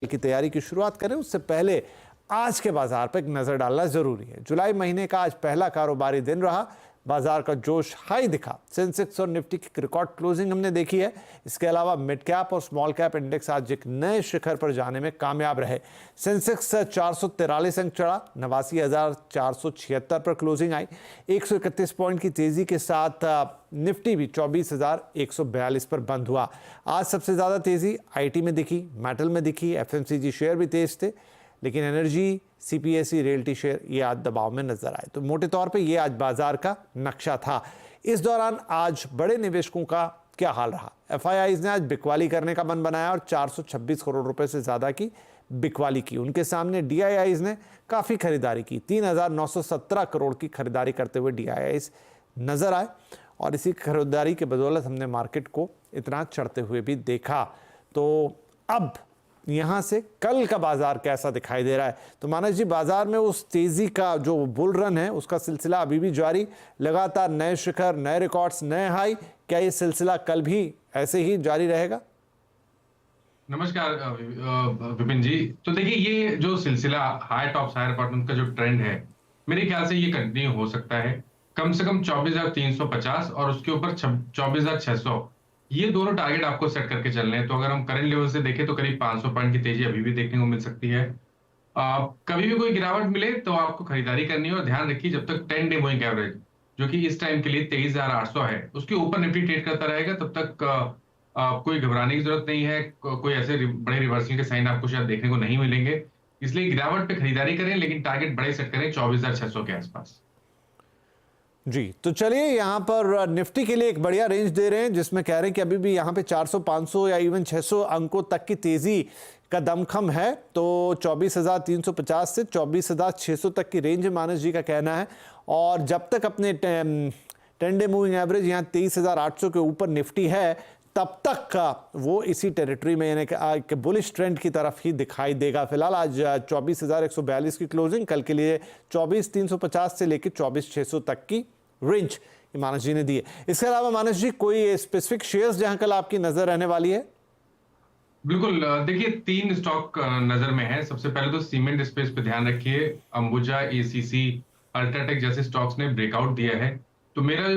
की तैयारी की शुरुआत करें उससे पहले आज के बाजार पर एक नजर डालना जरूरी है। जुलाई महीने का आज पहला कारोबारी दिन रहा, बाजार का जोश हाई दिखा। सेंसेक्स और निफ्टी की रिकॉर्ड क्लोजिंग हमने देखी है। इसके अलावा मिड कैप और स्मॉल कैप इंडेक्स आज एक नए शिखर पर जाने में कामयाब रहे। सेंसेक्स 443 अंक चढ़ा, 89,476 पर क्लोजिंग आई। 131 पॉइंट की तेजी के साथ निफ्टी भी 24,142 पर बंद हुआ। आज सबसे ज्यादा तेजी आईटी में दिखी, मेटल में दिखी, एफएमसीजी शेयर भी तेज थे, लेकिन एनर्जी, सीपीएसई, रियल्टी शेयर ये आज दबाव में नजर आए। तो मोटे तौर पे ये आज बाजार का नक्शा था। इस दौरान आज बड़े निवेशकों का क्या हाल रहा? एफआईआईज ने आज बिकवाली करने का मन बनाया और 426 करोड़ रुपए से ज्यादा की बिकवाली की। उनके सामने डीआईआईज ने काफी खरीदारी की, 3,917 करोड़ की खरीदारी करते हुए डीआईआईज नजर आए और इसी खरीदारी के बदौलत हमने मार्केट को इतना चढ़ते हुए भी देखा। तो अब यहां से कल का बाजार कैसा दिखाई दे रहा है? तो मानस जी, बाजार में उस तेजी का जो बुल रन है उसका सिलसिला अभी भी जारी, लगातार नए शिखर, नए रिकॉर्ड्स, नए हाई। क्या ये सिलसिला कल भी ऐसे ही जारी रहेगा? नमस्कार विपिन जी। तो देखिए, ये जो सिलसिला हाई टॉप्स हायर बॉटम का जो ट्रेंड है, मेरे ख्याल से ये कंटिन्यू हो सकता है। कम से कम 24,350 और उसके ऊपर 24,600, ये दोनों टारगेट आपको सेट करके चलने हैं। तो अगर हम करंट लेवल से देखें तो करीब 500 पॉइंट की तेजी अभी भी देखने को मिल सकती है। कभी भी कोई गिरावट मिले तो आपको खरीदारी करनी है और ध्यान रखिए, जब तक 10 डे मूविंग एवरेज जो कि इस टाइम के लिए 23,800 है, उसके ऊपर निफ्टी ट्रेड करता रहेगा, तब तक कोई घबराने की जरूरत नहीं है। कोई ऐसे बड़े रिवर्सल के साइन आपको शायद देखने को नहीं मिलेंगे। इसलिए गिरावट पे खरीदारी करें, लेकिन टारगेट बड़े सेट करें 24,600 के आसपास। जी, तो चलिए यहां पर निफ्टी के लिए एक बढ़िया रेंज दे रहे हैं, जिसमें कह रहे हैं कि अभी भी यहां पे 400, 500 या इवन 600 अंकों तक की तेजी का दमखम है। तो 24,350 से 24,600 तक की रेंज मानस जी का कहना है। और जब तक अपने 10 डे मूविंग एवरेज यहाँ 23,800 के ऊपर निफ्टी है, तब तक का वो इसी टेरिटरी में यानी कि बुलिश ट्रेंड की तरफ ही दिखाई देगा। फिलहाल आज 24,142 की क्लोजिंग, कल के लिए 24,350 से लेकर 24,600 तक की रेंज मानस जी ने दी है। इसके अलावा मानस जी, कोई स्पेसिफिक शेयर्स जहां कल आपकी नजर रहने वाली है? बिल्कुल, देखिए 3 स्टॉक नजर में है। सबसे पहले तो सीमेंट स्पेस पे ध्यान रखिए। अंबुजा, एसीसी, अल्ट्राटेक जैसे स्टॉक्स ने ब्रेकआउट दिया है, तो मेरा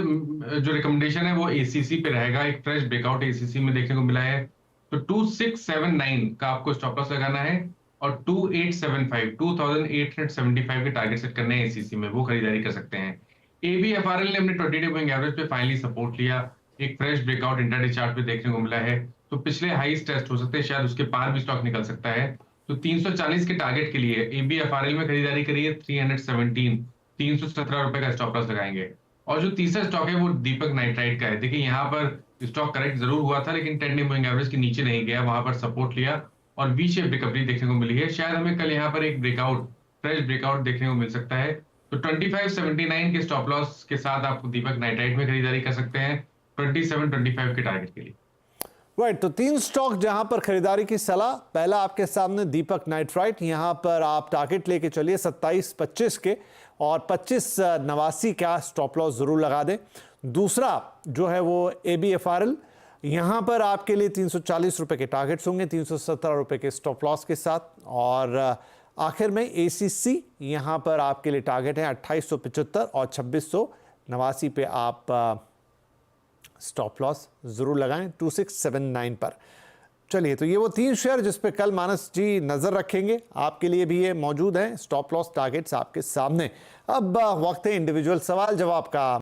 जो रिकमेंडेशन है वो एसीसी पे रहेगा। एक फ्रेश ब्रेकआउट एसीसी में देखने को मिला है, तो 2679 का आपको स्टॉप लॉस लगाना है और 2875 के टारगेट सेट करने हैं एसीसी में, वो खरीदारी कर सकते हैं। एबीएफआरएल ने अपने 20 डे मूविंग एवरेज पे फाइनली सपोर्ट लिया। एक फ्रेश ब्रेकआउट इंट्राडे चार्ट पे देखने को मिला है, तो पिछले हाईस टेस्ट हो सकते हैं, शायद उसके पार भी स्टॉक निकल सकता है। तो 340 के टारगेट के लिए एबीएफआरएल में खरीदारी करिए। 317 रुपए का स्टॉप लॉस लगाएंगे। और जो तीसरा स्टॉक है वो दीपक नाइट्राइट का है। देखिए, यहाँ पर स्टॉक करेक्ट जरूर हुआ था, लेकिन 10 डे मूविंग एवरेज के नीचे नहीं गया, वहां पर सपोर्ट लिया और वी शेप रिकवरी देखने को मिली है। शायद हमें कल यहाँ पर एक ब्रेकआउट, फ्रेश ब्रेकआउट देखने को मिल सकता है। तो 2579 के स्टॉप लॉस के साथ आप दीपक नाइट्राइट में खरीदारी कर सकते हैं 2725 के टारगेट के लिए। राइट, तो 3 स्टॉक जहां पर खरीदारी की सलाह। पहला आपके सामने दीपक नाइट्राइट, यहां पर आप टारगेट लेके चलिए 2725 के और 2589 का स्टॉप लॉस जरूर लगा दें। दूसरा जो है वो एबीएफआरएल, यहां पर आपके लिए 340 रुपए के टारगेट्स होंगे, 317 रुपए के स्टॉप लॉस के साथ। और आखिर में एसीसी, यहां पर आपके लिए टारगेट है 2875 और 2689 पे आप स्टॉप लॉस जरूर लगाएं 2679 पर। चलिए, तो ये वो 3 शेयर जिस पे कल मानस जी नजर रखेंगे, आपके लिए भी ये मौजूद हैं। स्टॉप लॉस टारगेट्स आपके सामने। अब वक्त है इंडिविजुअल सवाल जवाब का।